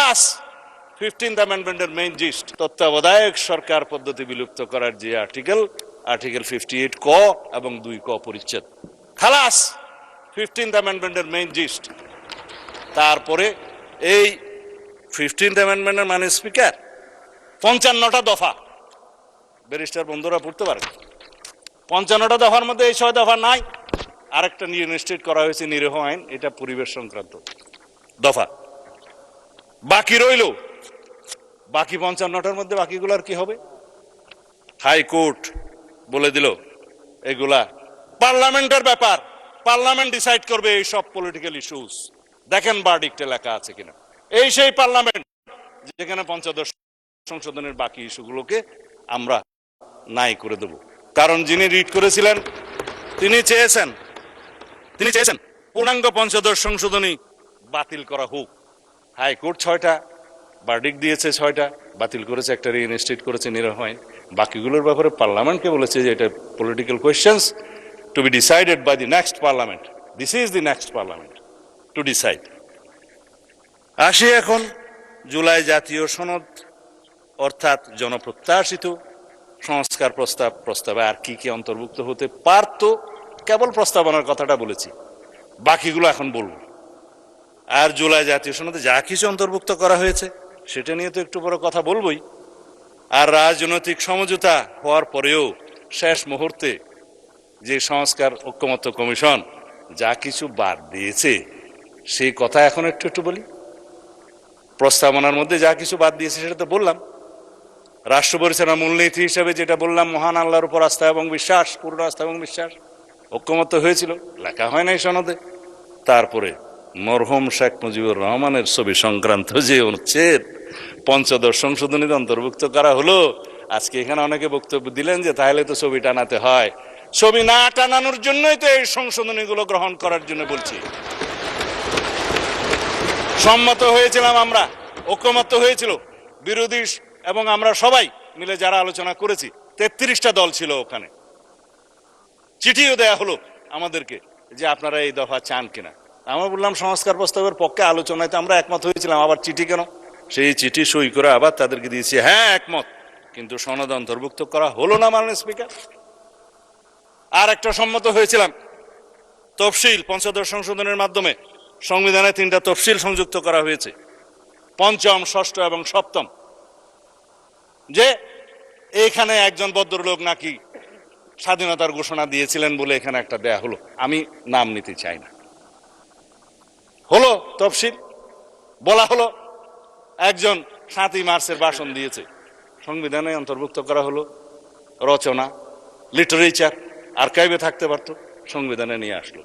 খালাস 15th অ্যামেন্ডমেন্টের main gist, তত্ত্বাবধায়ক সরকার পদ্ধতি বিলুপ্ত করার যে আর্টিকেল 58 ক এবং 2 ক পরিচ্ছেদ, খালাস 15th অ্যামেন্ডমেন্টের মেইন জিস্ট। তারপরে এই 15th অ্যামেন্ডমেন্টের মানে স্পিকার 55টা দফা, ব্যারিস্টার বন্ধুরা পড়তে পারে, 55টা দফার মধ্যে এই 6 দফা নাই। আরেকটা রিইনস্টেট করা হয়েছে নিরীহ আইন, এটা পরিবেশ সংক্রান্ত দফা। বাকি রইল বাকি 55টার মধ্যে বাকিগুলার কি হবে? হাইকোর্ট বলে দিল এগুলা পার্লামেন্টের ব্যাপার, পার্লামেন্ট ডিসাইড করবে এই সব পলিটিক্যাল ইস্যুস। দেখেন ভার্ডিক্টে লেখা আছে কিনা। এই সেই পার্লামেন্ট যেখানে পঞ্চদশ সংশোধনের বাকি ইস্যুগুলোকে আমরা নাই করে দেব। কারণ যিনি রিড করেছিলেন তিনি চেয়েছেন পূর্ণাঙ্গ পঞ্চদশ সংশোধনী বাতিল করা হোক। হাইকোর্ট 6টা ভার্ডিক্ট দিয়েছে, 6টা বাতিল করেছে, একটা রিইনস্টেট করেছে নিরীহ আইন। বাকিগুলোর ব্যাপারে পার্লামেন্টকে বলেছে যে এটা political questions to be decided by the next parliament. This is the next parliament to decide. আসি এখন জুলাই জাতীয় সনদ, অর্থাৎ জনপ্রত্যাশিত সংস্কার প্রস্তাবে আর কি কি অন্তর্ভুক্ত হতে পারত। কেবল প্রস্তাবনার কথাটা বলেছি, বাকিগুলো এখন বলবো। আর জুলাই জাতীয় সনদে যা কিছু অন্তর্ভুক্ত করা হয়েছে সেটা নিয়ে তো একটু বড় কথা বলবোই। আর রাজনৈতিক সমঝোতা হওয়ার পরেও শেষ মুহূর্তে যে সংস্কার ঐকমত্য কমিশন যা কিছু বাদ দিয়েছে সেই কথা এখন একটু বলি। প্রস্তাবনার মধ্যে যা কিছু বাদ দিয়েছে সেটা তো বললাম। রাষ্ট্র পরিচালনার মূলনীতি হিসেবে যেটা বললাম, মহান আল্লাহর উপর আস্থা এবং বিশ্বাস, পূর্ণ আস্থা এবং বিশ্বাস, ঐকমত্য হয়েছিল, লেখা হয় নাই সনদে। তারপরে মরহুম শেখ মুজিবুর রহমানের ছবি সংক্রান্ত যে অনুচ্ছেদ পঞ্চদশ সংশোধনীতে অন্তর্ভুক্ত করা হলো, আজকে এখানে অনেকে বক্তব্য দিলেন যে তাহলে তো ছবি টানাতে হয়। ছবি না টানানোর জন্যই তো এই সংশোধনীগুলো গ্রহণ করার জন্য বলছি। সম্মত হয়েছিলাম আমরা, ঐকমত্য হয়েছিল, বিরোধী এবং আমরা সবাই মিলে যারা আলোচনা করেছি, 33টা দল ছিল ওখানে। চিঠিও দেয়া হলো আমাদেরকে যে আপনারা এই দফা চান কিনা। আমরা বললাম সংস্কার প্রস্তাবের পক্ষে, আলোচনায় তো আমরা একমত হয়েছিলাম, আবার চিঠি কেন? সেই চিঠি সই করে আবার তাদেরকে দিয়েছি, হ্যাঁ একমত, কিন্তু সনদ অন্তর্ভুক্ত করা হলো না মাননীয় স্পিকার। আর একটা সম্মত হয়েছিলাম তফসিল, পঞ্চদশ সংশোধনের মাধ্যমে সংবিধানে 3টা তফসিল সংযুক্ত করা হয়েছে, 5ম, 6ষ্ঠ এবং 7ম। যে এইখানে একজন ভদ্রলোক নাকি স্বাধীনতার ঘোষণা দিয়েছিলেন বলে এখানে একটা দেয়া হলো, আমি নাম নিতে চাই না। হলো তফসিল, বলা হলো একজন 7ই মার্চের ভাষণ দিয়েছে, সংবিধানে অন্তর্ভুক্ত করা হলো। রচনা, লিটারেচার আর্কাইভে থাকতে পারতো, সংবিধানে নিয়ে আসলো।